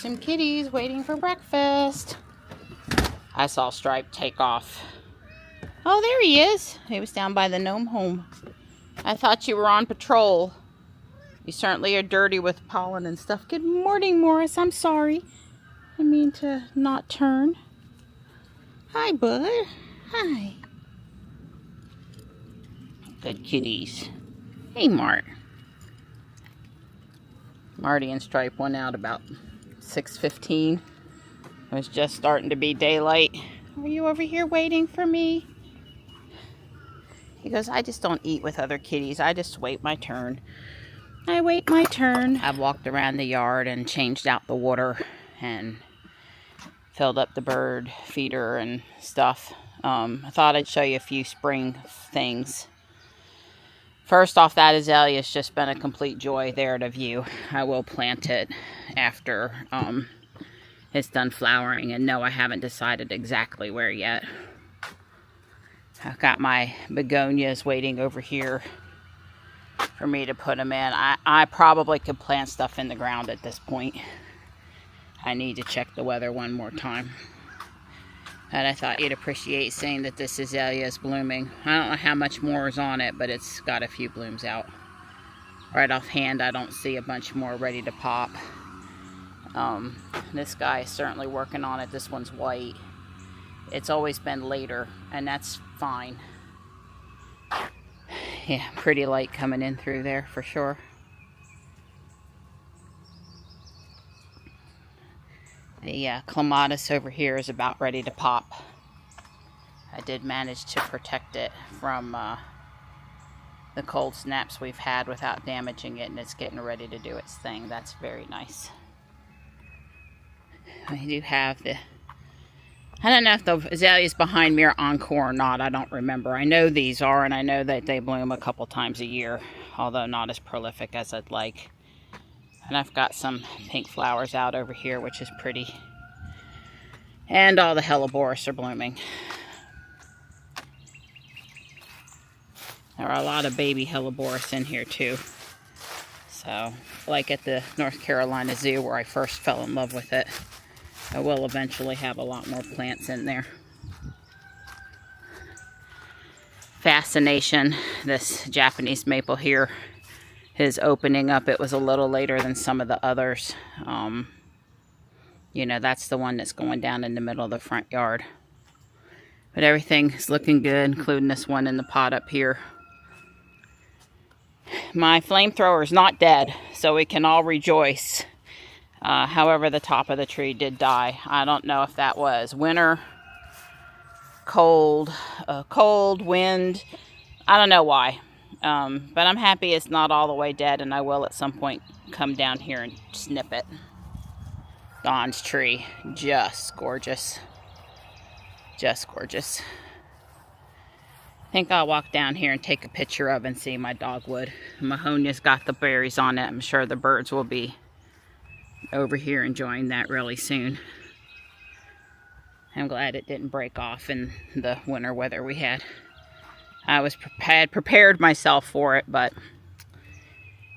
some kitties waiting for breakfast. I saw Stripe take off. Oh, there he is. He was down by the gnome home. I thought you were on patrol. You certainly are dirty with pollen and stuff. Good morning, Morris. I'm sorry. I mean to not turn. Hi, bud. Hi. Good kitties. Hey, Mart. Marty and Stripe went out about 6:15. It was just starting to be daylight. Are you over here waiting for me? He goes, I just don't eat with other kitties. I just wait my turn. I wait my turn. I've walked around the yard and changed out the water and filled up the bird feeder and stuff. I thought I'd show you a few spring things. First off, that azalea has just been a complete joy there to view. I will plant it after it's done flowering. And no, I haven't decided exactly where yet. I've got my begonias waiting over here for me to put them in. I probably could plant stuff in the ground at this point. I need to check the weather one more time. And I thought you'd appreciate seeing that this azalea is blooming. I don't know how much more is on it, but it's got a few blooms out. Right offhand, I don't see a bunch more ready to pop. This guy is certainly working on it. This one's white. It's always been later, and that's fine. Yeah, pretty light coming in through there for sure. The clematis over here is about ready to pop. I did manage to protect it from the cold snaps we've had without damaging it, and it's getting ready to do its thing. That's very nice. I do have the... I don't know if the azaleas behind me are encore or not. I don't remember. I know these are, and I know that they bloom a couple times a year, although not as prolific as I'd like. And I've got some pink flowers out over here, which is pretty. And all the helleborus are blooming. There are a lot of baby helleborus in here too. So, like at the North Carolina Zoo where I first fell in love with it, I will eventually have a lot more plants in there. Fascination. This Japanese maple here is opening up. It was a little later than some of the others. You know, that's the one that's going down in the middle of the front yard. But everything is looking good, including this one in the pot up here. My flamethrower is not dead, so we can all rejoice. However, the top of the tree did die. I don't know if that was winter, cold, wind. I don't know why. But I'm happy it's not all the way dead, and I will at some point come down here and snip it. Dawn's tree, just gorgeous. Just gorgeous. I think I'll walk down here and take a picture of and see my dogwood. Mahonia's got the berries on it. I'm sure the birds will be over here enjoying that really soon. I'm glad it didn't break off in the winter weather we had. I had prepared myself for it, but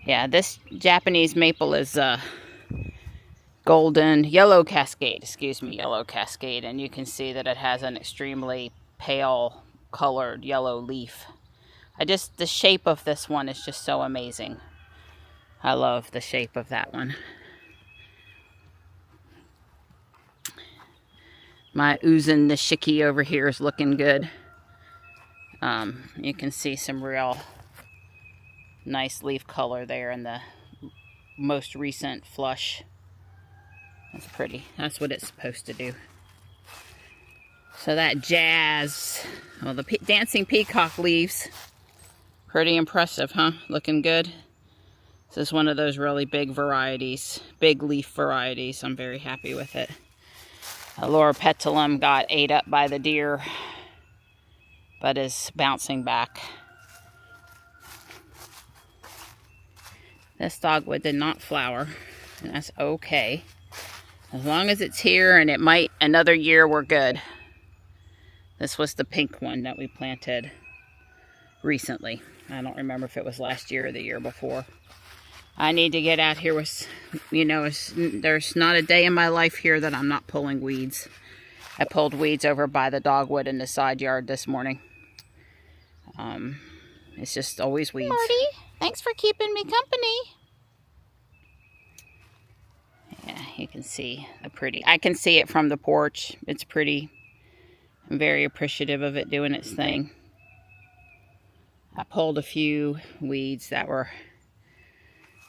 yeah, this Japanese maple is yellow cascade, and you can see that it has an extremely pale colored yellow leaf. The shape of this one is just so amazing. I love the shape of that one. My Uzen Nishiki over here is looking good. You can see some real nice leaf color there in the most recent flush. That's pretty. That's what it's supposed to do. So that jazz, well, the dancing peacock leaves, pretty impressive, huh? Looking good. This is one of those really big varieties, big leaf varieties. I'm very happy with it. Laura Petalum got ate up by the deer, but is bouncing back. This dogwood did not flower, and that's okay. As long as it's here, and it might, another year, we're good. This was the pink one that we planted recently. I don't remember if it was last year or the year before. I need to get out here with, you know, there's not a day in my life here that I'm not pulling weeds. I pulled weeds over by the dogwood in the side yard this morning. It's just always weeds. Marty, thanks for keeping me company. Yeah, you can see the pretty. I can see it from the porch. It's pretty. I'm very appreciative of it doing its thing. I pulled a few weeds that were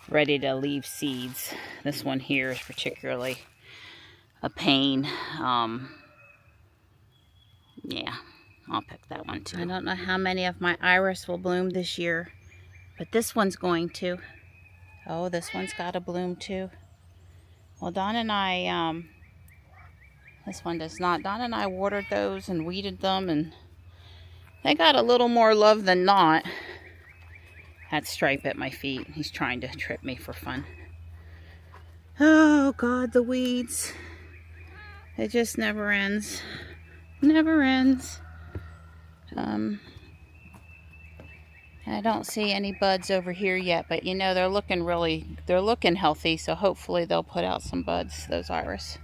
ready to leave seeds. This one here is particularly a pain. Yeah, I'll pick that one too. I don't know how many of my iris will bloom this year, but this one's going to. Oh, this one's got a bloom too. Well, Dawn and I, this one does not. Dawn and I watered those and weeded them, and they got a little more love than not. That Stripe at my feet. He's trying to trip me for fun. Oh, God, the weeds. It just never ends. Never ends. I don't see any buds over here yet, but you know, they're looking healthy, so hopefully they'll put out some buds, those iris.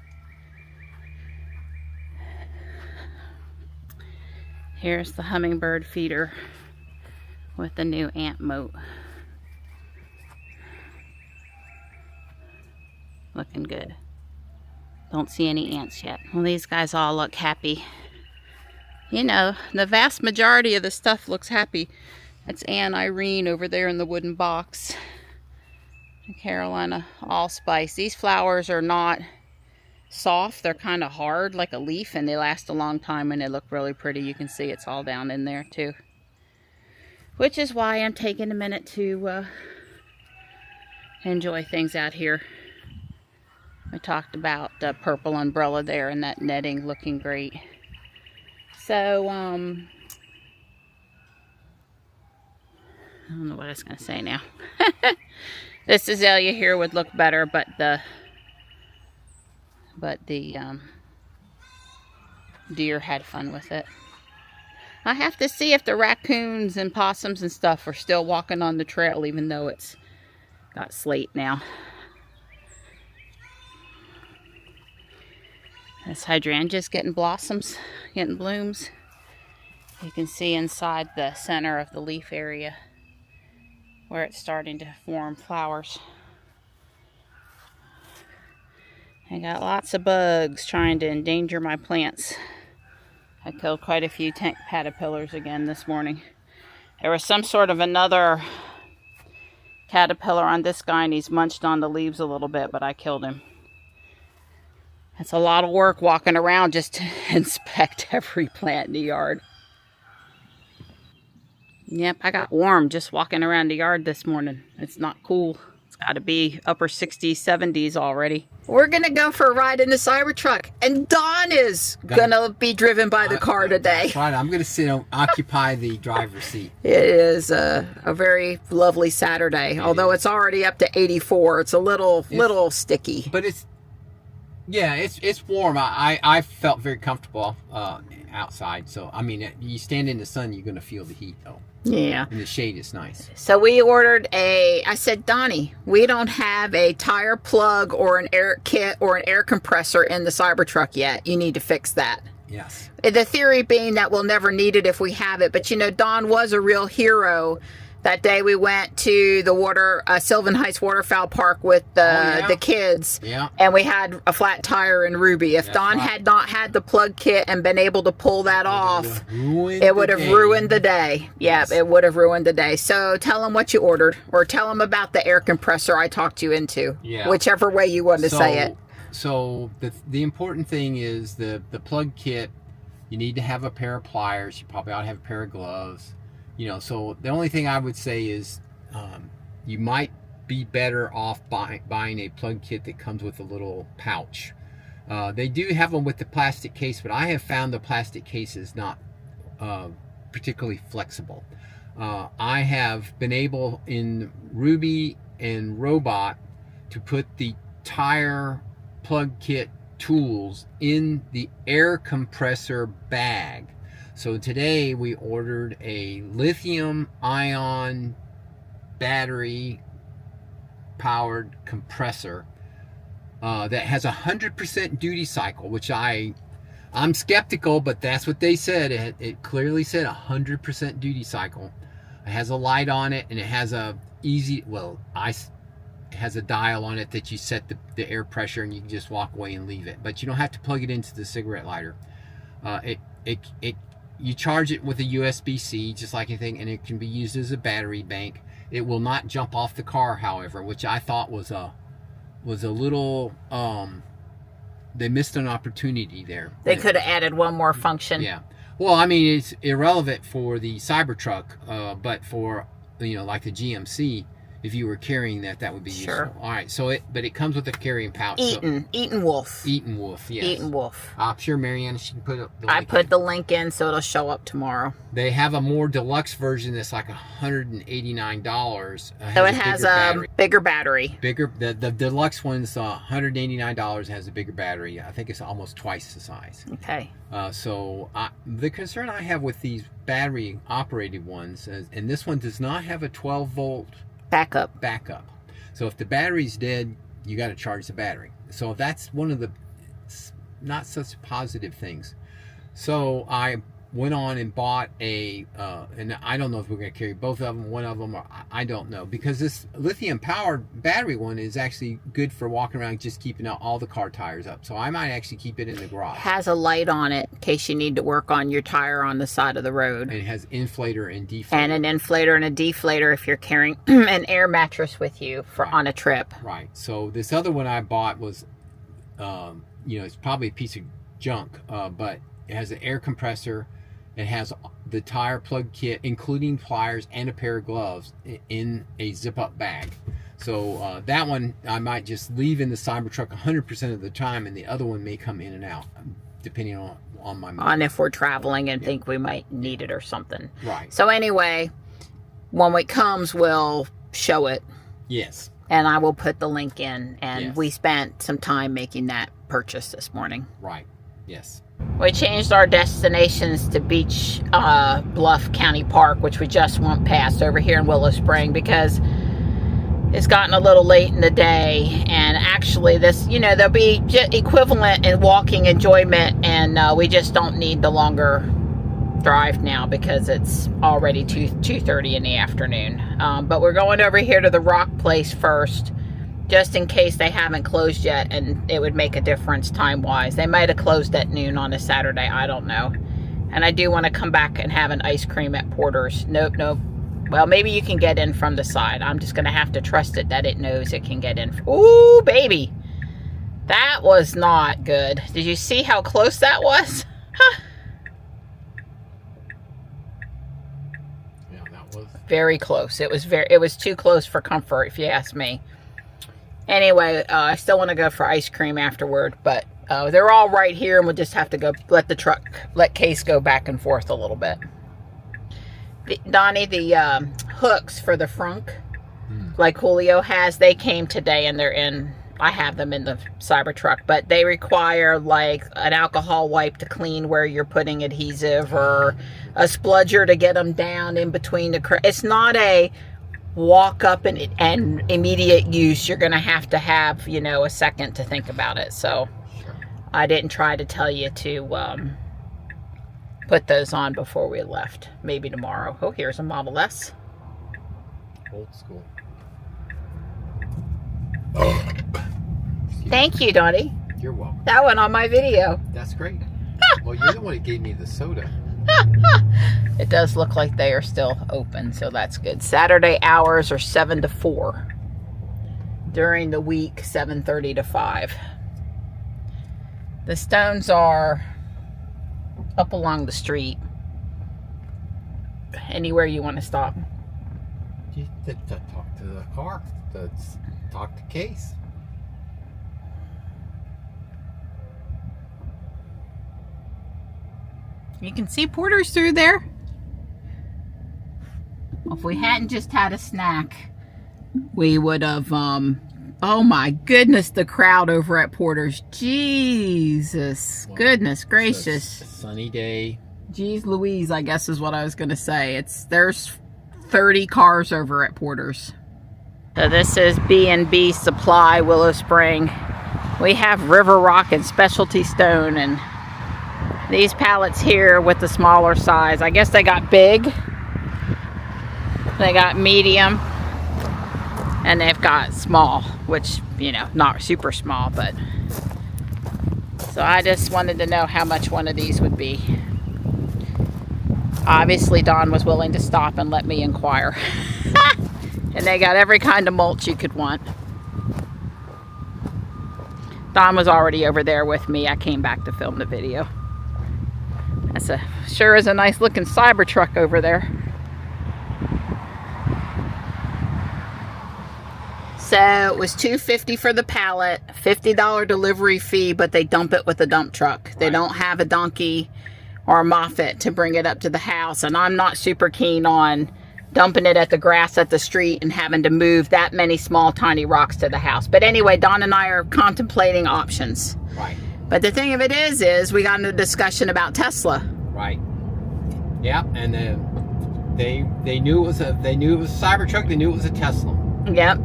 Here's the hummingbird feeder with the new ant moat. Looking good. Don't see any ants yet. Well, these guys all look happy. You know, the vast majority of the stuff looks happy. That's Anne Irene over there in the wooden box. Carolina Allspice. These flowers are not soft. They're kind of hard like a leaf, and they last a long time, and they look really pretty. You can see it's all down in there too. Which is why I'm taking a minute to enjoy things out here. I talked about the purple umbrella there and that netting looking great. So, I don't know what I was going to say now. This azalea here would look better, but the deer had fun with it. I have to see if the raccoons and possums and stuff are still walking on the trail, even though it's got slate now. This hydrangea's getting blossoms, getting blooms. You can see inside the center of the leaf area where it's starting to form flowers. I got lots of bugs trying to endanger my plants. I killed quite a few tent caterpillars again this morning. There was some sort of another caterpillar on this guy, and he's munched on the leaves a little bit, but I killed him. It's a lot of work walking around just to inspect every plant in the yard. Yep, I got warm just walking around the yard this morning. It's not cool. It's got to be upper 60s, 70s already. We're going to go for a ride in the Cybertruck. And Dawn is going to be driven by the car today. That's right. I'm going to sit and occupy the driver's seat. It is a very lovely Saturday. Although it's already up to 84. It's a little sticky. But it's warm. I felt very comfortable outside. So, I mean, you stand in the sun, you're going to feel the heat, though. Yeah. And the shade is nice. So we ordered I said, Donnie, we don't have a tire plug or an air kit or an air compressor in the Cybertruck yet. You need to fix that. Yes. The theory being that we'll never need it if we have it. But, you know, Don was a real hero. That day we went to the Sylvan Heights Waterfowl Park with the kids. Yeah. And we had a flat tire in Ruby. If Don had not had the plug kit and been able to pull that off, it would have ruined the day. Yeah, yes. It would have ruined the day. So tell them what you ordered, or tell them about the air compressor I talked you into. Yeah. Whichever way you want to say it. So the important thing is the plug kit. You need to have a pair of pliers. You probably ought to have a pair of gloves. You know, so the only thing I would say is you might be better off buying a plug kit that comes with a little pouch. They do have them with the plastic case, but I have found the plastic case is not particularly flexible. I have been able in Ruby and Robot to put the tire plug kit tools in the air compressor bag. So today we ordered a lithium ion battery powered compressor that has 100% duty cycle, which I'm skeptical, but that's what they said. It clearly said 100% duty cycle. It has a light on it, and it has a it has a dial on it that you set the air pressure, and you can just walk away and leave it. But you don't have to plug it into the cigarette lighter. You charge it with a USB-C, just like anything, and it can be used as a battery bank. It will not jump off the car, however, which I thought was a little they missed an opportunity there. They could have added one more function. Yeah. Well, I mean, it's irrelevant for the Cybertruck, but for, you know, like the GMC, if you were carrying that would be useful. Sure. All right, but it comes with a carrying pouch. ETENWOLF. ETENWOLF, yes. ETENWOLF. I'm sure Marianne, she can put the link. I put the link in, so it'll show up tomorrow. They have a more deluxe version that's like $189. So it has a bigger battery. The deluxe one's $189, has a bigger battery. I think it's almost twice the size. Okay. So the concern I have with these battery operated ones, and this one does not have a 12-volt backup. So if the battery's dead, you got to charge the battery. So that's one of the not such positive things. So I went on and bought and I don't know if we're going to carry both of them, one of them, or I don't know, because this lithium powered battery one is actually good for walking around just keeping all the car tires up. So I might actually keep it in the garage. Has a light on it in case you need to work on your tire on the side of the road. And it has inflator and deflator. And an inflator and a deflator if you're carrying an air mattress with you on a trip. Right. So this other one I bought was, you know, it's probably a piece of junk, but it has an air compressor. It has the tire plug kit, including pliers and a pair of gloves in a zip-up bag. So that one I might just leave in the Cybertruck 100% of the time, and the other one may come in and out, depending on my mind. On if we're traveling and think we might need it or something. Right. So anyway, when it comes, we'll show it. Yes. And I will put the link in. And yes. We spent some time making that purchase this morning. Right. Yes. We changed our destinations to Beach Bluff County Park, which we just went past over here in Willow Spring because it's gotten a little late in the day. And actually this, you know, there'll be equivalent in walking enjoyment, and we just don't need the longer drive now because it's already 2:30 in the afternoon. But we're going over here to the Rock Place first, just in case they haven't closed yet, and it would make a difference time-wise. They might have closed at noon on a Saturday, I don't know. And I do want to come back and have an ice cream at Porter's. Nope. Well, maybe you can get in from the side. I'm just going to have to trust it that it knows it can get in. Ooh, baby. That was not good. Did you see how close that was? Yeah, that was very close. It was too close for comfort, if you ask me. Anyway, I still want to go for ice cream afterward, but they're all right here, and we'll just have to go let Case go back and forth a little bit. Donnie, the hooks for the frunk, like Julio has, they came today, and they're in. I have them in the Cybertruck, but they require like an alcohol wipe to clean where you're putting adhesive, or a spludger to get them down in between the. It's not a walk up and immediate use. You're going to have, you know, a second to think about it. So I didn't try to tell you to put those on before we left. Maybe tomorrow. Oh, here's a Model S. Old school. Thank you, Donnie. You're welcome. That went on my video. That's great. Well, you're the one that gave me the soda. It does look like they are still open, so that's good. Saturday hours are 7 to 4. During the week, 7:30 to 5. The Stones are up along the street. Anywhere you want to stop. You talk to the car. Talk to Case. You can see Porter's through there. Well, if we hadn't just had a snack, we would have, oh my goodness, the crowd over at Porter's. Jesus, well, goodness gracious. It's a sunny day. Jeez Louise, I guess is what I was going to say. There's 30 cars over at Porter's. So this is B&B Supply, Willow Spring. We have River Rock and Specialty Stone, and these pallets here with the smaller size. I guess they got big, they got medium, and they've got small, which, you know, not super small, but. So I just wanted to know how much one of these would be. Obviously, Dawn was willing to stop and let me inquire. And they got every kind of mulch you could want. Dawn was already over there with me. I came back to film the video. That's sure is a nice looking Cybertruck over there. So it was $2.50 for the pallet, $50 delivery fee, but they dump it with a dump truck. They don't have a donkey or a Moffat to bring it up to the house, and I'm not super keen on dumping it at the grass at the street and having to move that many small tiny rocks to the house. But anyway, Dawn and I are contemplating options. Right. But the thing of it is we got into a discussion about Tesla. Right. Yeah, and they knew it was a Cybertruck. They knew it was a Tesla. Yep.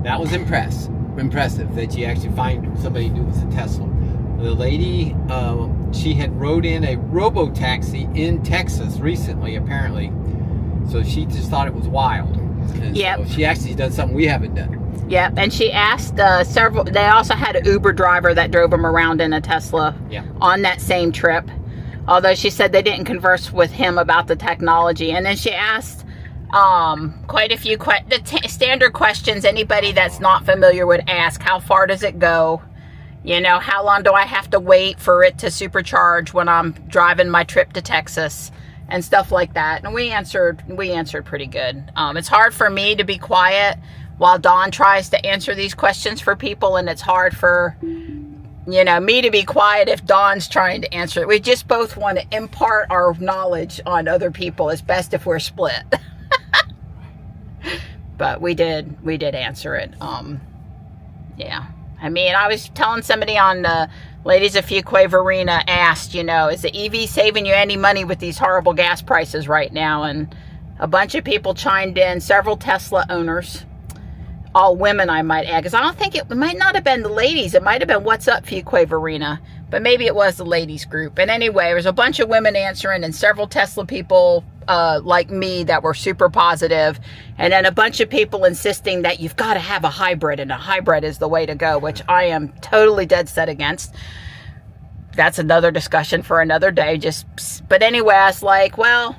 That was impressive that you actually find somebody who knew it was a Tesla. The lady, she had rode in a robo-taxi in Texas recently, apparently. So she just thought it was wild. And yep. So she actually done something we haven't done. Yep, and she asked several, they also had an Uber driver that drove them around in a Tesla on that same trip. Although she said they didn't converse with him about the technology. And then she asked quite a few standard questions anybody that's not familiar would ask. How far does it go? You know, how long do I have to wait for it to supercharge when I'm driving my trip to Texas? And stuff like that. And we answered pretty good. It's hard for me to be quiet while Dawn tries to answer these questions for people, and it's hard for, you know, me to be quiet if Dawn's trying to answer it. We just both want to impart our knowledge on other people. It's best if we're split. But we did answer it. Yeah. I mean, I was telling somebody on the Ladies of Fuquay Arena asked, you know, is the EV saving you any money with these horrible gas prices right now? And a bunch of people chimed in, several Tesla owners, all women I might add, because I don't think it might not have been the ladies. It might have been What's Up Fuquay Arena, but maybe it was the ladies group. And anyway, there was a bunch of women answering and several Tesla people like me that were super positive, and then a bunch of people insisting that you've got to have a hybrid, and a hybrid is the way to go, which I am totally dead set against. That's another discussion for another day. But anyway, I was like, well,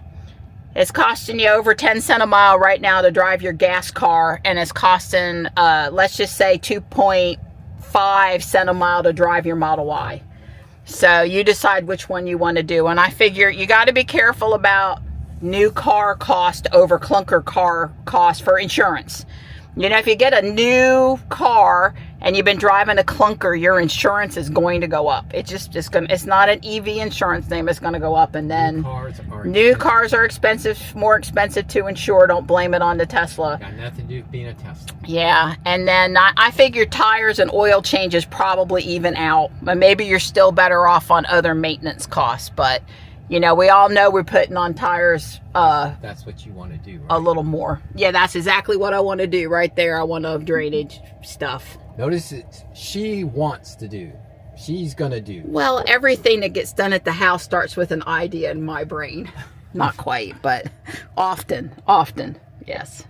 it's costing you over 10 cents a mile right now to drive your gas car, and it's costing let's just say 2.5 cents a mile to drive your Model Y. So you decide which one you want to do. And I figure you got to be careful about new car cost over clunker car cost for insurance. You know, if you get a new car and you've been driving a clunker, your insurance is going to go up. It's not an EV insurance name. It's going to go up. And then new cars are expensive, more expensive to insure. Don't blame it on the Tesla. Got nothing to do with being a Tesla. Yeah. And then I figure tires and oil changes probably even out. But maybe you're still better off on other maintenance costs. But you know, we all know we're putting on tires. That's what you want to do, right? A little more. Yeah, that's exactly what I want to do right there. I want to have drainage stuff. Notice it. She wants to do. She's going to do. Well, everything that gets done at the house starts with an idea in my brain. Not quite, but often, yes.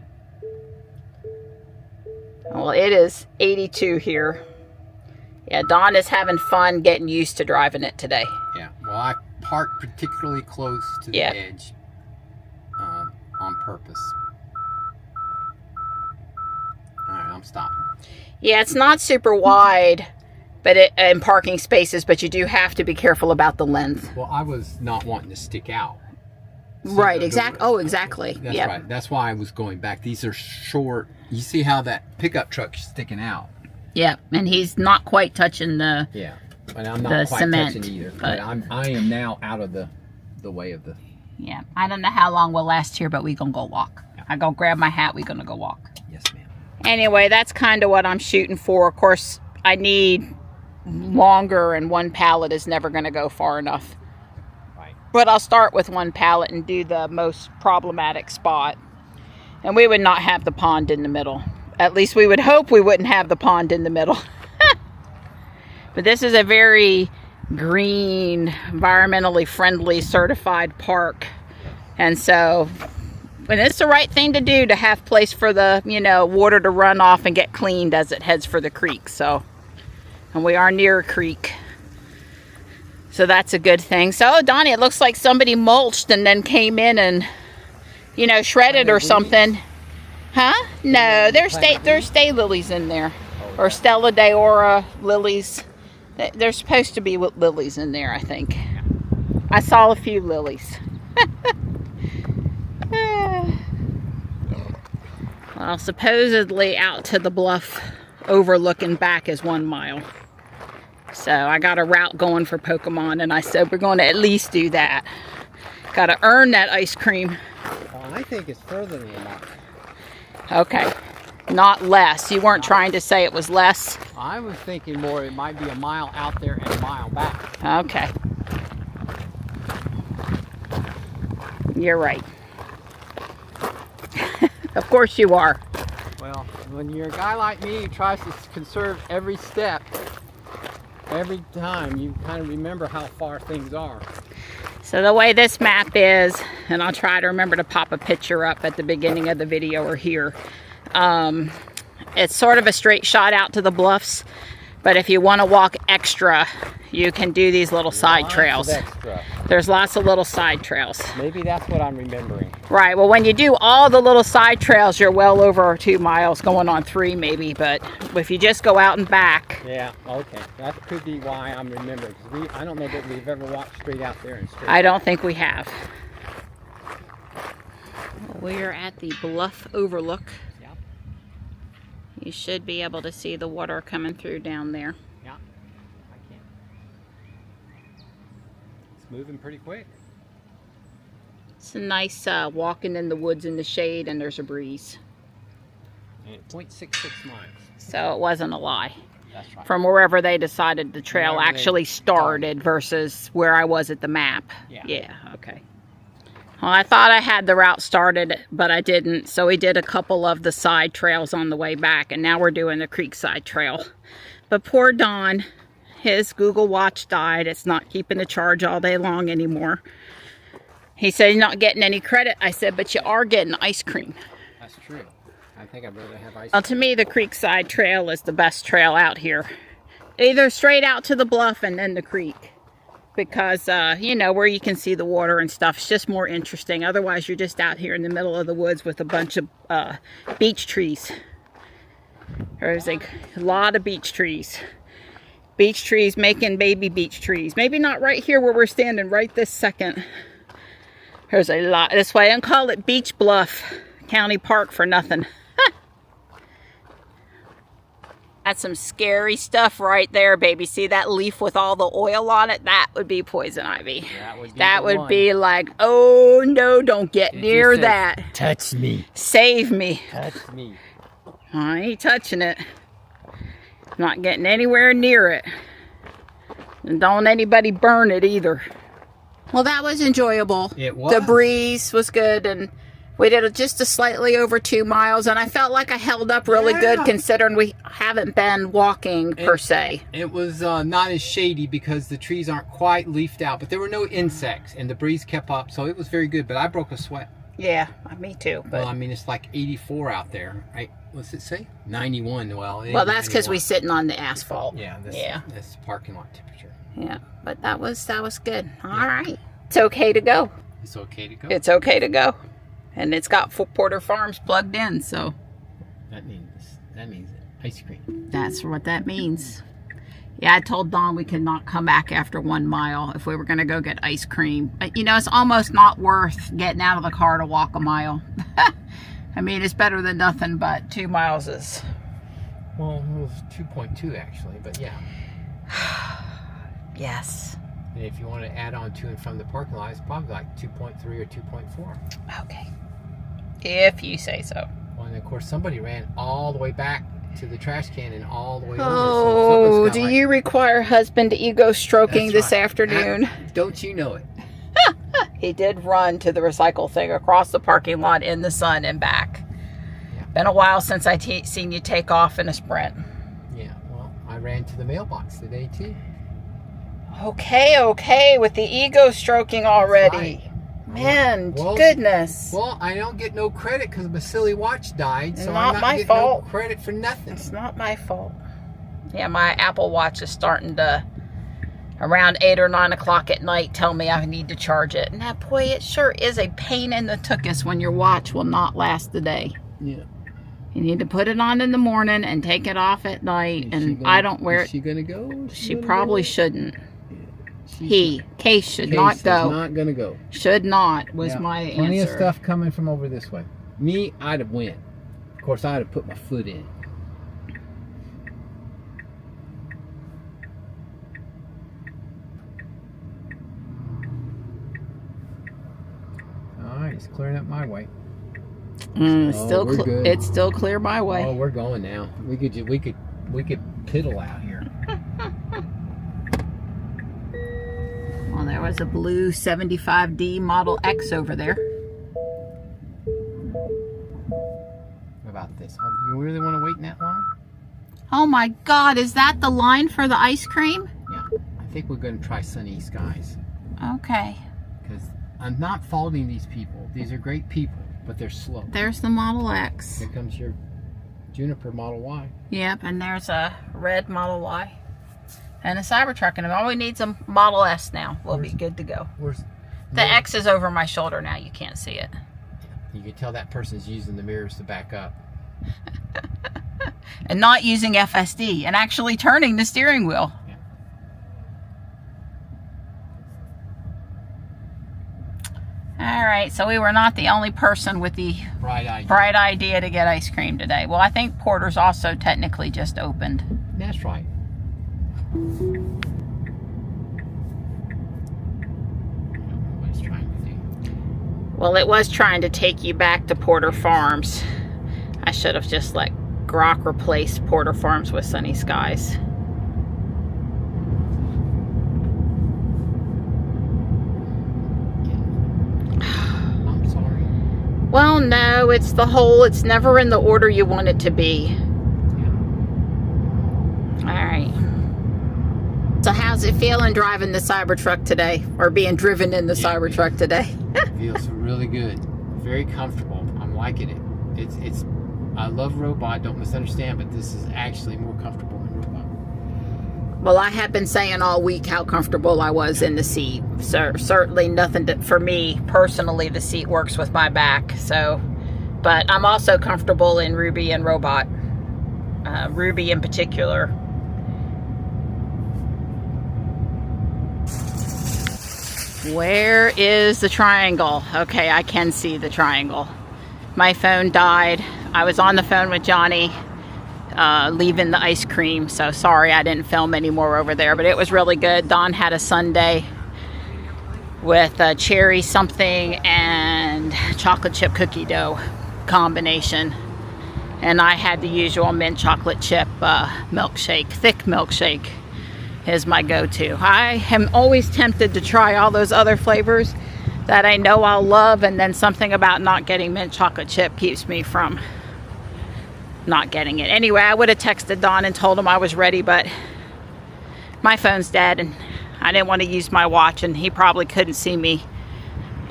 Well, it is 82 here. Yeah, Dawn is having fun getting used to driving it today. Yeah, well, I parked particularly close to the edge on purpose. All right, I'm stopping. Yeah, it's not super wide, but in parking spaces, but you do have to be careful about the length. Well, I was not wanting to stick out. So right, exactly. Oh, exactly. That's right. That's why I was going back. These are short. You see how that pickup truck's sticking out? Yeah, and he's not quite touching the and I'm not quite cement, touching either. But I am now out of the way of the. Yeah, I don't know how long we'll last here, but we gonna go walk. Yeah. I go grab my hat. We gonna go walk. Yes, ma'am. Anyway, that's kind of what I'm shooting for. Of course, I need longer, and one pallet is never gonna go far enough. Right. But I'll start with one pallet and do the most problematic spot. And we would not have the pond in the middle. At least we would hope we wouldn't have the pond in the middle. But this is a very green, environmentally friendly, certified park. And so, and it's the right thing to do to have place for the, you know, water to run off and get cleaned as it heads for the creek. So, and we are near a creek. So that's a good thing. So, Donnie, it looks like somebody mulched and then came in and, you know, shredded or something. Huh? No, there's stay lilies in there. Or Stella Deora lilies. There's supposed to be lilies in there, I think. I saw a few lilies. Well, supposedly out to the bluff overlooking back is 1 mile. So I got a route going for Pokemon, and I said we're going to at least do that. Got to earn that ice cream. Well, I think it's further than that. Okay. Not less. You weren't trying to say it was less? I was thinking more it might be a mile out there and a mile back. Okay. You're right. Of course you are. Well, when you're a guy like me who tries to conserve every step, every time, you kind of remember how far things are. So the way this map is, and I'll try to remember to pop a picture up at the beginning of the video or here. It's sort of a straight shot out to the bluffs, but if you want to walk extra, you can do these little side trails. There's lots of little side trails. Maybe that's what I'm remembering. Right, well when you do all the little side trails, you're well over 2 miles, going on 3 maybe, but if you just go out and back. Yeah, okay, that could be why I'm remembering, because I don't know that we've ever walked straight out there and straight. I don't think we have. We're at the bluff overlook. You should be able to see the water coming through down there. Yeah, I can. It's moving pretty quick. It's a nice walking in the woods in the shade, and there's a breeze. And 0.66 miles. So it wasn't a lie. That's right. From wherever they decided the trail actually started versus where I was at the map. Yeah. Yeah, okay. Well, I thought I had the route started, but I didn't. So we did a couple of the side trails on the way back, and now we're doing the creekside trail. But poor Don, his Google Watch died. It's not keeping the charge all day long anymore. He said he's not getting any credit. I said, but you are getting ice cream. That's true. I think I'd rather have ice cream. Well, to me, the creekside trail is the best trail out here. Either straight out to the bluff and then the creek. Because, you know, where you can see the water and stuff, it's just more interesting. Otherwise, you're just out here in the middle of the woods with a bunch of beech trees. There's a lot of beech trees. Beech trees making baby beech trees. Maybe not right here where we're standing right this second. There's a lot. That's why I don't call it Beach Bluff County Park for nothing. That's some scary stuff right there, baby. See that leaf with all the oil on it? That would be poison ivy. That would be like, oh no, don't get near that. Touch me. Save me. Touch me. I ain't touching it. Not getting anywhere near it. And don't anybody burn it either. Well, that was enjoyable. It was. The breeze was good, and we did just a slightly over 2 miles, and I felt like I held up really good considering we haven't been walking per se. It was not as shady because the trees aren't quite leafed out, but there were no insects, and the breeze kept up, so it was very good, but I broke a sweat. Yeah, me too. But well, I mean, it's like 84 out there, right? What's it say? 91. Well, that's because we're sitting on the asphalt. Yeah, this parking lot temperature. Yeah, but that was good. All right. It's okay to go. It's okay to go. It's okay to go. And it's got Porter Farms plugged in, so. That means ice cream. That's what that means. Yeah, I told Dawn we could not come back after 1 mile if we were going to go get ice cream. But, you know, it's almost not worth getting out of the car to walk a mile. I mean, it's better than nothing, but 2 miles is... Well, it was 2.2 actually, but yeah. Yes. And if you want to add on to and from the parking lot, it's probably like 2.3 or 2.4. Okay. If you say so. Well, and of course, somebody ran all the way back to the trash can and all the way over. Oh, so do you require husband ego stroking this afternoon? Don't you know it? He did run to the recycle thing across the parking lot in the sun and back. Yeah. Been a while since I seen you take off in a sprint. Yeah, well, I ran to the mailbox today too. Okay, with the ego stroking already. Right. Man, well, goodness. Well, I don't get no credit because my silly watch died, so Not I'm not my getting fault. no credit for nothing. It's not my fault. Yeah, my Apple Watch is starting to, around 8 or 9 o'clock at night, tell me I need to charge it. And that, boy, it sure is a pain in the tuchus when your watch will not last the day. Yeah. You need to put it on in the morning and take it off at night. I don't wear it. Is she gonna go? She probably shouldn't. Yeah. Case should not go. Not gonna go. Should not was my answer. Plenty of stuff coming from over this way. Me, I'd have went. Of course, I'd have put my foot in. All right, it's clearing up my way. It's still clear my way. Oh, we're going now. We could piddle out here. Well, there was a blue 75D Model X over there. What about this? You really want to wait in that line? Oh my God, is that the line for the ice cream? Yeah, I think we're going to try Sunny Skies. Okay. Because I'm not faulting these people. These are great people, but they're slow. There's the Model X. Here comes your Juniper Model Y. Yep, and there's a red Model Y. And a Cybertruck, and all we need's a Model S now. We'll be good to go. The X is over my shoulder now. You can't see it. You can tell that person's using the mirrors to back up. And not using FSD, and actually turning the steering wheel. Yeah. All right, so we were not the only person with the bright idea to get ice cream today. Well, I think Porter's also technically just opened. That's right. What it's trying to do. Well, it was trying to take you back to Porter Farms. I should have just let Grok replace Porter Farms with Sunny Skies. I'm sorry. Well, no, it's the whole, it's never in the order you want it to be. All right. So how's it feeling driving the Cybertruck today, or being driven in the Cybertruck today? It feels really good, very comfortable. I'm liking it. It's. I love robot. Don't misunderstand, but this is actually more comfortable than robot. Well, I have been saying all week how comfortable I was in the seat. So certainly nothing for me personally. The seat works with my back. So, but I'm also comfortable in Ruby and robot. Ruby in particular. Where is the triangle? Okay, I can see the triangle. My phone died. I was on the phone with Johnny leaving the ice cream, so sorry I didn't film any more over there, but it was really good. Don had a sundae with a cherry something and chocolate chip cookie dough combination, and I had the usual mint chocolate chip milkshake. Thick milkshake is my go-to. I am always tempted to try all those other flavors that I know I'll love, and then something about not getting mint chocolate chip keeps me from not getting it. Anyway, I would have texted Don and told him I was ready, but my phone's dead and I didn't want to use my watch, and he probably couldn't see me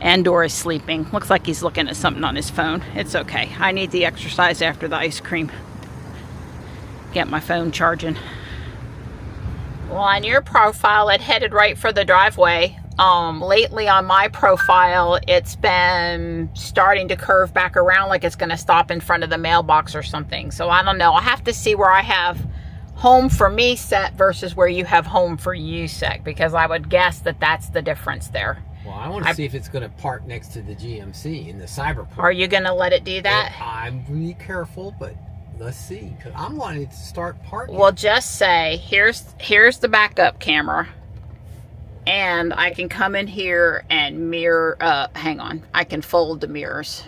and/or is sleeping. Looks like he's looking at something on his phone. It's okay. I need the exercise after the ice cream. Get my phone charging. Well, on your profile, it headed right for the driveway. Lately on my profile, it's been starting to curve back around like it's going to stop in front of the mailbox or something. So I don't know. I'll have to see where I have home for me set versus where you have home for you set, because I would guess that that's the difference there. Well, I want to see if it's going to park next to the GMC in the Cybertruck. Are you going to let it do that? I'm really careful, but let's see, because I'm wanting to start parking. Well, just say, here's the backup camera. And I can come in here and mirror, hang on, I can fold the mirrors.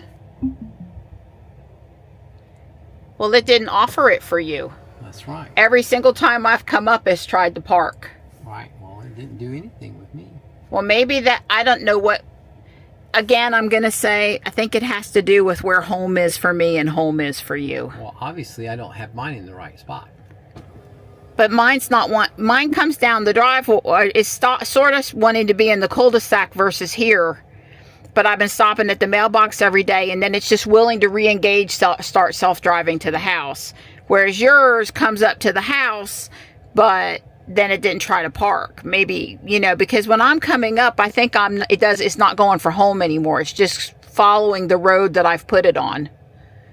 Well, it didn't offer it for you. That's right. Every single time I've come up, it's tried to park. Right, well, it didn't do anything with me. Well, maybe that, I don't know what, again, I'm going to say, I think it has to do with where home is for me and home is for you. Well, obviously, I don't have mine in the right spot. But mine's not one. Mine comes down the drive. It's sort of wanting to be in the cul-de-sac versus here. But I've been stopping at the mailbox every day, and then it's just willing to re-engage, start self-driving to the house. Whereas yours comes up to the house, but then it didn't try to park. Maybe, you know, because when I'm coming up, I think it's not going for home anymore. It's just following the road that I've put it on.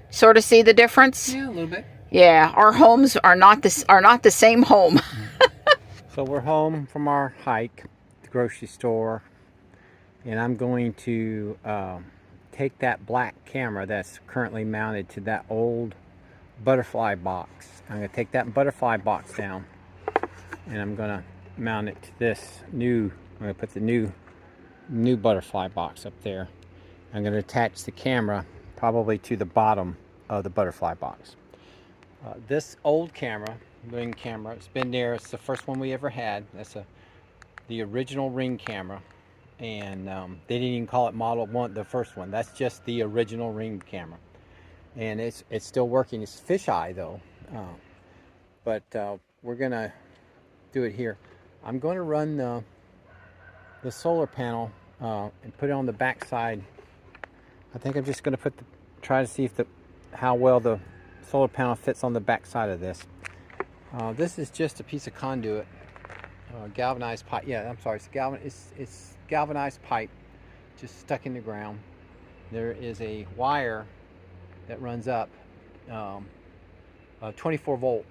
Sort of see the difference? Yeah, a little bit. Yeah, our homes are not the same home. So we're home from our hike, the grocery store, and I'm going to take that black camera that's currently mounted to that old butterfly box. I'm going to take that butterfly box down, and I'm going to mount it to this new. I'm going to put the new butterfly box up there. I'm going to attach the camera probably to the bottom of the butterfly box. This old camera, Ring camera, it's been there. It's the first one we ever had. That's the original Ring camera, and they didn't even call it Model 1, the first one. That's just the original Ring camera, and it's still working. It's fisheye though, but we're gonna do it here. I'm going to run the solar panel and put it on the back side. I think I'm just going to try to see if how well the solar panel fits on the back side of this. This is just a piece of conduit, galvanized pipe. Yeah, I'm sorry, it's galvanized pipe, just stuck in the ground. There is a wire that runs up, a 24 volt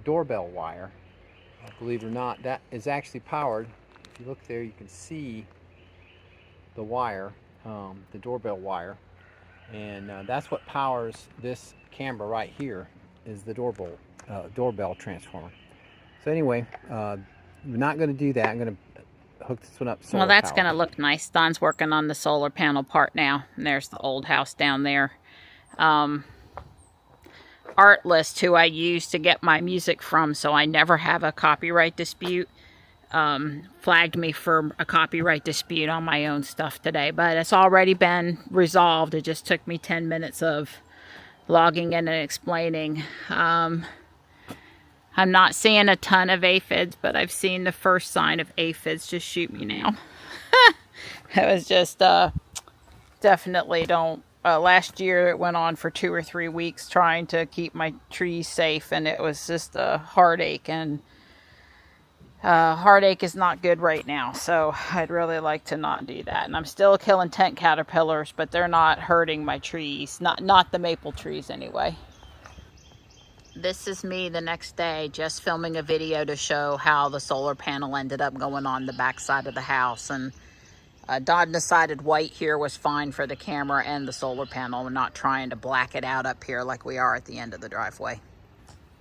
doorbell wire. Believe it or not, that is actually powered. If you look there, you can see the wire, the doorbell wire, and that's what powers this camera right here, is the doorbell transformer. So anyway, we're not going to do that. I'm going to hook this one up solar Well, that's power. going to look nice. Don's working on the solar panel part now. And there's the old house down there. Artlist, who I use to get my music from, so I never have a copyright dispute, flagged me for a copyright dispute on my own stuff today. But it's already been resolved. It just took me 10 minutes of logging in and explaining. I'm not seeing a ton of aphids, but I've seen the first sign of aphids. Just shoot me now. It was just definitely don't. Last year it went on for 2 or 3 weeks trying to keep my trees safe, and it was just a heartache, and heartache is not good right now, so I'd really like to not do that. And I'm still killing tent caterpillars, but they're not hurting my trees, not the maple trees anyway. This is me the next day just filming a video to show how the solar panel ended up going on the back side of the house, and Don decided white here was fine for the camera and the solar panel. We're not trying to black it out up here like we are at the end of the driveway.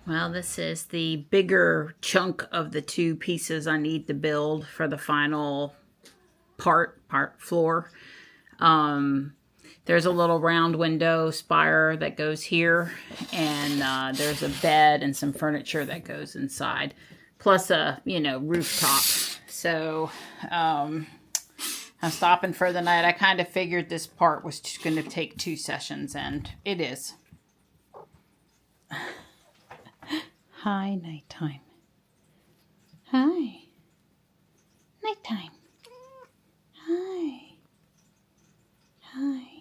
Well, this is the bigger chunk of the 2 pieces I need to build for the final part floor. There's a little round window spire that goes here, and there's a bed and some furniture that goes inside, plus a, rooftop. So, I'm stopping for the night. I kind of figured this part was just going to take 2 sessions, and it is. Hi, nighttime. Hi. Nighttime. Hi. Hi.